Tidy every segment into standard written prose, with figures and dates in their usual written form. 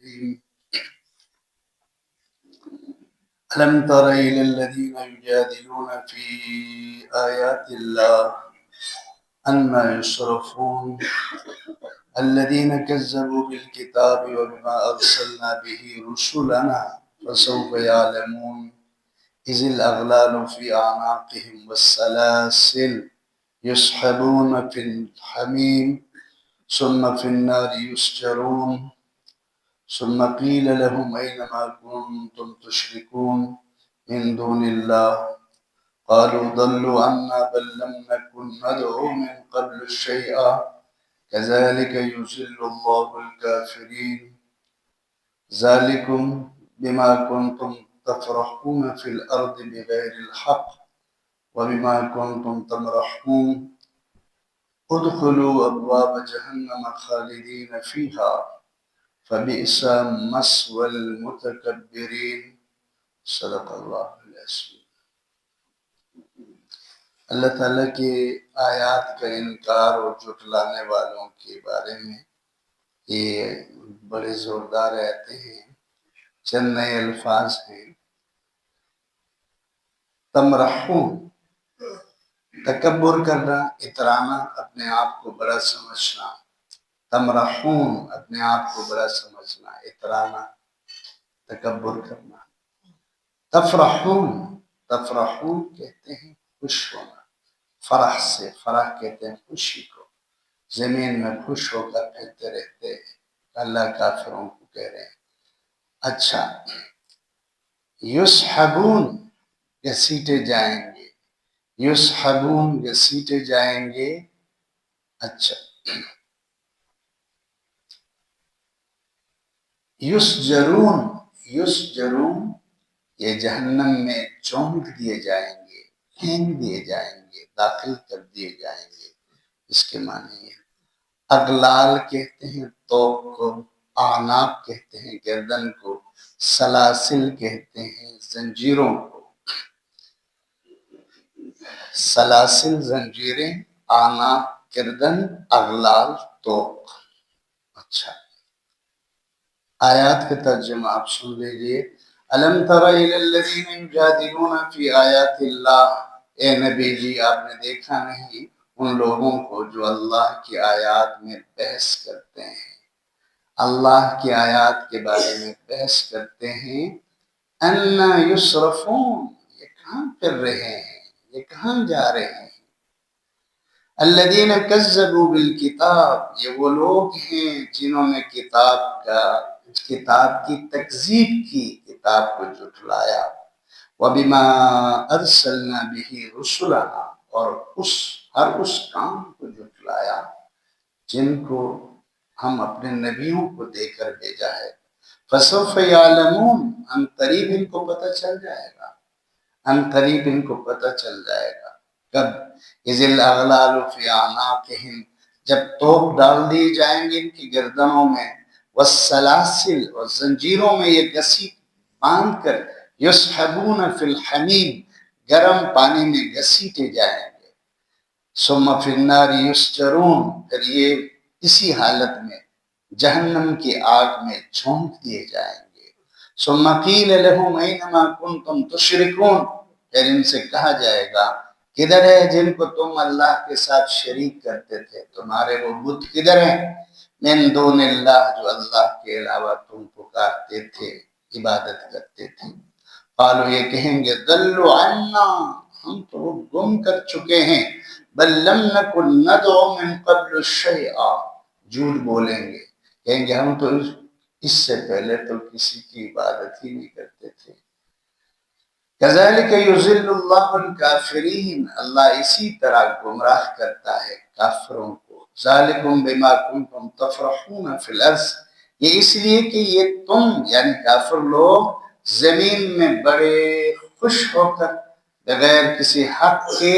الرحيم ألم تر إلى الذين يجادلون في آيات الله أنى يصرفون الذين كذبوا بالكتاب وبما أرسلنا به رسلنا فسوف يعلمون إذ الأغلال في أعناقهم والسلاسل يسحبون في الحميم ثم في النار يسجرون ثم قيل لهم أين ما كنتم تشركون من دون الله قالوا ضلوا عنا بل لم نكن ندعو من قبل شيئا كذلك يذل الله الكافرين ذلكم بما كنتم تفرحون في الأرض بغير الحق وبما كنتم تمرحون ادخلوا أبواب جهنم خالدين فيها فبئس مثوى المتکبرین۔ صدق اللہ العظیم۔ اللہ تعالیٰ کے آیات کا انکار اور جھٹلانے والوں کے بارے میں یہ بڑے زوردار آیتیں ہیں۔ چند نئے الفاظ ہیں۔ تمرحون، تکبر کرنا، اترانا، اپنے آپ کو بڑا سمجھنا۔ تمرحون، اپنے آپ کو بڑا سمجھنا، اترانا، تکبر کرنا۔ تفرحون، تفرحون کہتے ہیں خوش ہونا، فرح سے، فرح کہتے ہیں خوشی کو، زمین میں خوش ہو کر پھرتے رہتے ہیں۔ اللہ کافروں کو کہہ رہے ہیں۔ اچھا، یسحبون، گھسیٹے جائیں گے، یسحبون گھسیٹے جائیں گے۔ اچھا، یسجرون، یسجرون یہ جہنم میں چونک دیے جائیں گے، پھینک دیے جائیں گے، داخل کر دیے جائیں گے۔ اس کے معنی ہے اغلال کہتے ہیں توق کو، اعناق کہتے ہیں گردن کو، سلاسل کہتے ہیں زنجیروں کو۔ سلاسل زنجیریں، اعناق گردن، اغلال توق۔ اچھا، آیات کا ترجمہ آپ سن لیجئے۔ الم تر الی الذین یجادلون فی آیات اللہ، اے نبی جی آپ نے دیکھا نہیں ان لوگوں کو جو اللہ کی آیات میں بحث کرتے ہیں، اللہ کی آیات کے بارے میں بحث کرتے ہیں۔ انا یصرفون، یہ کہاں پھر رہے ہیں، یہ کہاں جا رہے ہیں۔ الذین کذبوا بالکتاب، یہ وہ لوگ ہیں جنہوں نے کتاب کی تکذیب کی، کتاب کو جھٹلایا۔ وَبِمَا أَرْسَلْنَا بِهِ رُسُلَنَا، اور ہر اس کام کو جھٹلایا جن کو ہم اپنے نبیوں کو دے کر بھیجا ہے۔ فَسَوْفَ يَعْلَمُونَ، ان قریب ان کو پتہ چل جائے گا، ان قریب ان کو پتہ چل جائے گا۔ کب؟ اِذِ الْأَغْلَالُ فِي أَعْنَاقِهِمْ، جب توق ڈال دی جائیں گے ان کی گردنوں میں، والسلاسل، اور زنجیروں میں یہ گھسیٹ باندھ کر، یسحبون فی الحمیم، گرم پانی میں گھسیٹے جائیں گے۔ ثم فی النار یسجرون، پھر یہ اسی حالت میں جہنم کی آگ میں جھونک دیے جائیں گے۔ ثم قیل لہم این ما کنتم تشرکون، پھر ان سے کہا جائے گا کدھر ہے جن کو تم اللہ کے ساتھ شریک کرتے تھے، تمہارے وہ بت کدھر ہیں؟ من دون اللہ، جو اللہ کے علاوہ تم پکارتے تھے، عبادت کرتے تھے۔ قالوا، یہ کہیں گے ضلوا عنا، ہم تو گم کر چکے ہیں، بل لم نکن ندعو من قبل شیئا، جھوٹ بولیں گے، کہیں گے ہم تو اس سے پہلے تو کسی کی عبادت ہی نہیں کرتے تھے۔ کذالک یضل اللہ الکافرین، اللہ اسی طرح گمراہ کرتا ہے کافروں کو۔ ذالکم بما کنتم تفرحون فی الارض، یہ اس لیے کہ یہ تم یعنی کافر لوگ زمین میں بڑے خوش ہو کر بغیر کسی حق کے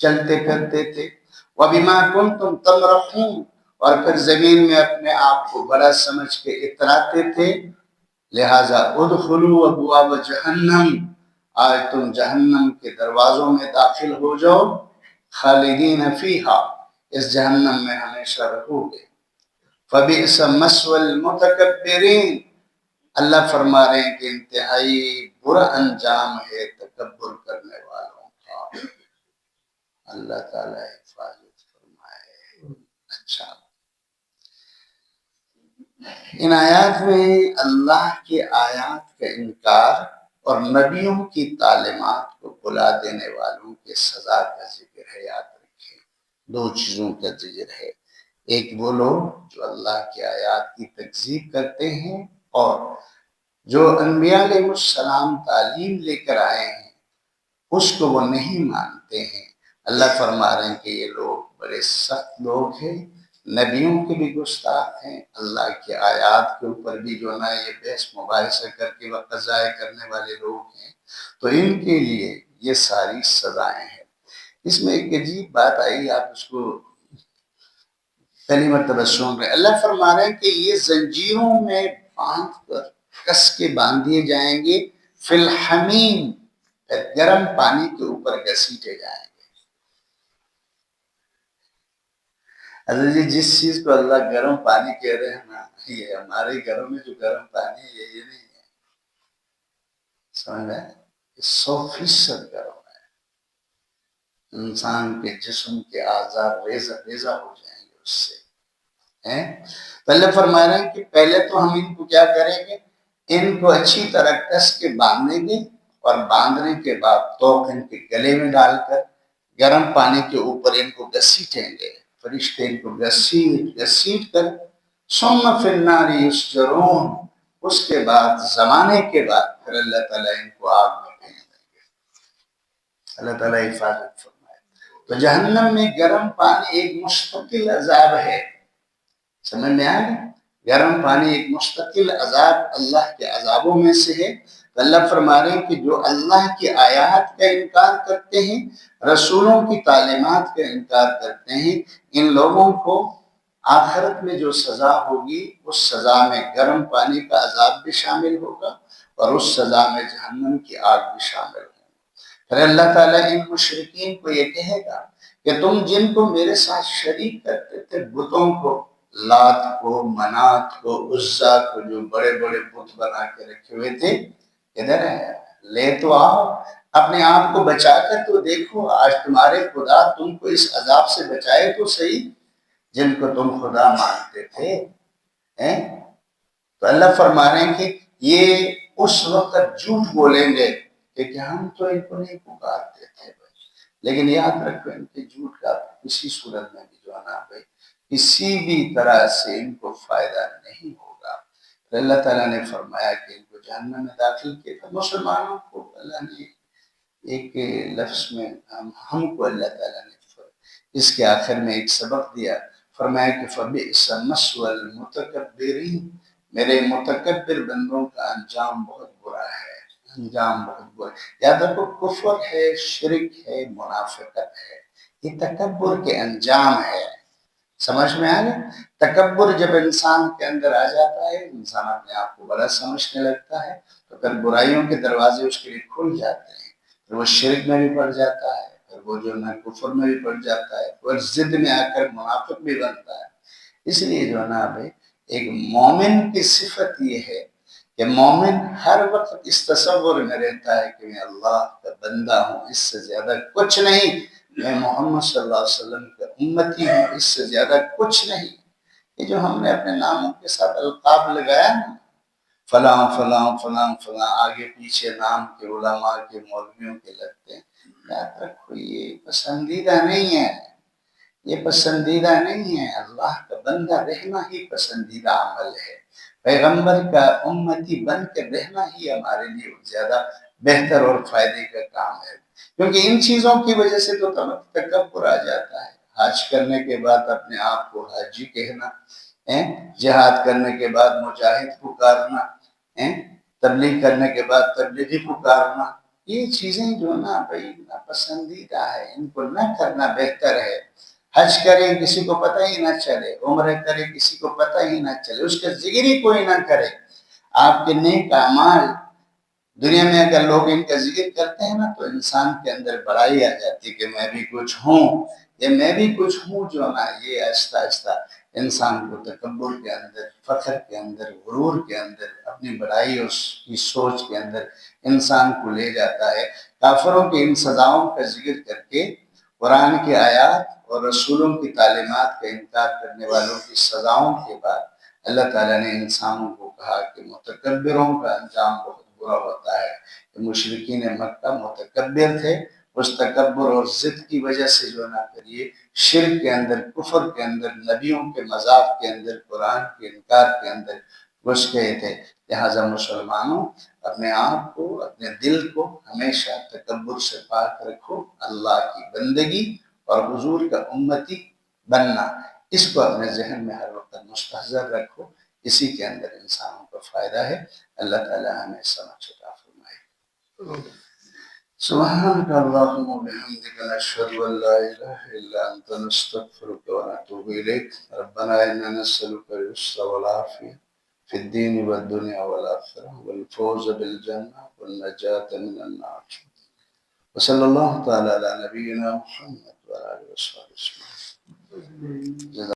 چلتے پھرتے تھے۔ وبما کنتم تمرحون، اور پھر زمین میں اپنے آپ کو بڑا سمجھ کے اتراتے تھے۔ لہذا ادخلوا ابواب جہنم، آج تم جہنم کے دروازوں میں داخل ہو جاؤ، خالدین فیہا، اس جہنم میں ہمیشہ رہو گے۔ فبئس مثوى المتکبرین، اللہ فرما رہے ہیں کہ انتہائی برا انجام ہے تکبر کرنے والوں کا۔ اللہ تعالیٰ حفاظت فرمائے۔ اچھا، ان آیات میں اللہ کی آیات کا انکار اور نبیوں کی تعلیمات کو بلا دینے والوں کے سزا کا ذکر ہے۔ یاد رکھیں، دو چیزوں کا ذکر ہے، ایک وہ لوگ جو اللہ کی آیات کی تکذیب کرتے ہیں، اور جو انبیاء علیہ السلام تعلیم لے کر آئے ہیں اس کو وہ نہیں مانتے ہیں۔ اللہ فرما رہے ہیں کہ یہ لوگ بڑے سخت لوگ ہیں، نبیوں کے بھی گستاخ ہیں، اللہ کی آیات کے اوپر بھی جو نا یہ بحث مباحثہ کر کے وقت ضائع کرنے والے لوگ ہیں، تو ان کے لیے یہ ساری سزائیں ہیں۔ اس میں ایک عجیب بات آئی، آپ اس کو پہلی مرتبہ سن رہے ہیں۔ اللہ فرما رہے ہیں کہ یہ زنجیروں میں باندھ کر کس کے باندھ دیے جائیں گے، فی الحمیم، گرم پانی کے اوپر گھسیٹے جائیں گے۔ حضرت جی، جس چیز کو اللہ گرم پانی کہہ رہے ہیں نا، یہ ہمارے گھروں میں جو گرم پانی ہے یہ نہیں ہے، سمجھ رہے ہیں؟ 100% گرم ہے، انسان کے جسم کے اعضاء ریزہ ریزہ ہو جائیں گے اس سے۔ پہلے فرما رہے ہیں کہ پہلے تو ہم ان کو کیا کریں گے، ان کو اچھی طرح کس کے باندھیں گے، اور باندھنے کے بعد توق ان کے گلے میں ڈال کر گرم پانی کے اوپر ان کو گھسیٹیں گے، فرشتے ان کو گھسیٹ کر ثم فی النار یسجرون، اس کے بعد زمانے کے بعد پھر اللہ تعالیٰ ان کو آگ میں پھینک دیں گے۔ اللہ تعالیٰ حفاظت فرمائے۔ تو جہنم میں گرم پانی ایک مستقل عذاب ہے، سمجھ میں آ گیا؟ گرم پانی ایک مستقل عذاب اللہ کے عذابوں میں سے ہے۔ تو اللہ فرما رہے ہیں کہ جو اللہ کی آیات کا انکار کرتے ہیں، رسولوں کی تعلیمات کا انکار کرتے ہیں، ان لوگوں کو آخرت میں جو سزا ہوگی اس سزا میں گرم پانی کا عذاب بھی شامل ہوگا، اور اس سزا میں جہنم کی آگ بھی شامل ہوگی۔ پھر اللہ تعالیٰ ان مشرکین کو یہ کہے گا کہ تم جن کو میرے ساتھ شریک کرتے تھے، بتوں کو، لات کو، منات کو، عزا کو، جو بڑے بڑے بت بنا کے رکھے ہوئے تھے، ادھر ہے، لے تو آؤ، اپنے آپ کو بچا کر تو دیکھو، آج تمہارے خدا تم کو اس عذاب سے بچائے تو صحیح جن کو تم خدا مانتے تھے۔ تو اللہ فرما رہے ہیں کہ یہ اس وقت جھوٹ بولیں گے کہ ہم تو ان کو نہیں پکارتے تھے بھائی، لیکن یاد رکھو ان کے جھوٹ کا کسی صورت میں بھی جو ہے نا بھائی، کسی بھی طرح سے ان کو فائدہ نہیں ہوگا۔ تو اللہ تعالیٰ نے فرمایا کہ ان کو جہنم میں داخل کیا تھا۔ مسلمانوں کو اللہ نے ایک لفظ میں ہم کو اللہ تعالیٰ نے اس کے آخر میں ایک سبق دیا، فرمایا کہ فبئس مثوى المتکبرین، میرے متکبر بندوں کا انجام بہت برا ہے، انجام بہت برا۔ یاد رکھو، کفر ہے، شرک ہے، منافقت ہے، یہ تکبر کے انجام ہے۔ سمجھ میں آ گیا؟ تکبر جب انسان کے اندر آ جاتا ہے، انسان اپنے آپ کو بڑا سمجھنے لگتا ہے، تو پھر برائیوں کے دروازے اس کے لیے کھل جاتے ہیں، پھر وہ شرک میں بھی پڑ جاتا ہے، پھر وہ جو نا کفر میں بھی پڑ جاتا ہے، اور ضد میں آ کر منافق بھی بنتا ہے۔ اس لیے جو ہے نا بھائی، ایک مومن کی صفت یہ ہے کہ مومن ہر وقت اس تصور میں رہتا ہے کہ میں اللہ کا بندہ ہوں، اس سے زیادہ کچھ نہیں، میں محمد صلی اللہ علیہ وسلم کا امتی ہوں، اس سے زیادہ کچھ نہیں۔ یہ جو ہم نے اپنے ناموں کے ساتھ القاب لگایا نا، فلاں فلاں فلاں فلاں، آگے پیچھے نام کے، علماء کے، مولویوں کے لگتے ہیں، یاد رکھو یہ پسندیدہ نہیں ہے، یہ پسندیدہ نہیں ہے۔ اللہ کا بندہ رہنا ہی پسندیدہ عمل ہے، پیغمبر کا امتی بن کے رہنا ہی ہمارے لیے زیادہ بہتر اور فائدے کا کام ہے، کیونکہ ان چیزوں کی وجہ سے تو تکبر آ جاتا ہے۔ حج کرنے کے بعد اپنے آپ کو حاجی کہنا، جہاد کرنے کے بعد مجاہد پکارنا، تبلیغ کرنے کے بعد تبلیغی پکارنا، یہ چیزیں جو نا بھائی ناپسندیدہ ہے، ان کو نہ کرنا بہتر ہے۔ حج کرے کسی کو پتہ ہی نہ چلے، عمرہ کرے کسی کو پتہ ہی نہ چلے، اس کا ذکر ہی کوئی نہ کرے۔ آپ کے نیک اعمال دنیا میں اگر لوگ ان کا ذکر کرتے ہیں نا، تو انسان کے اندر بڑائی آ جاتی ہے کہ میں بھی کچھ ہوں، یہ میں بھی کچھ ہوں جو نا، یہ آہستہ آہستہ انسان کو تکبر کے اندر، فخر کے اندر، غرور کے اندر، اپنی بڑائی اور کی سوچ کے اندر انسان کو لے جاتا ہے۔ کافروں کی ان سزاؤں کا ذکر کر کے قرآن کی آیات اور رسولوں کی تعلیمات کا انکار کرنے والوں کی سزاؤں کے بعد اللہ تعالیٰ نے انسانوں کو کہا کہ متکبروں کا انجام بہت برا ہوتا ہے۔ کہ مشرکین مکہ متکبر تھے، اس تکبر اور ضد کی وجہ سے جو نہ کریے، شرک کے اندر، کفر کے اندر، نبیوں کے مذاق کے اندر، قرآن کے انکار کے اندر گھس گئے تھے۔ لہٰذا مسلمانوں اپنے آپ کو، اپنے دل کو ہمیشہ تکبر سے پاک رکھو۔ اللہ کی بندگی اور حضور کا امتی بننا، اس کو اپنے ذہن میں ہر وقت مستحضر رکھو، اسی کے اندر انسانوں کو فائدہ ہے۔ اللہ تعالیٰ ہمیں سمجھ عطا فرمائے۔ سبحانك اللهم وبحمدك نشهد ان لا اله الا انت نستغفرك ونتوب اليك ربنا انا نسالك اليسر والعافيه في الدين والدنيا والاخره والفوز بالجنه والنجاه من النار وصلى الله تعالى على نبينا محمد وعلى اله وصحبه وسلم۔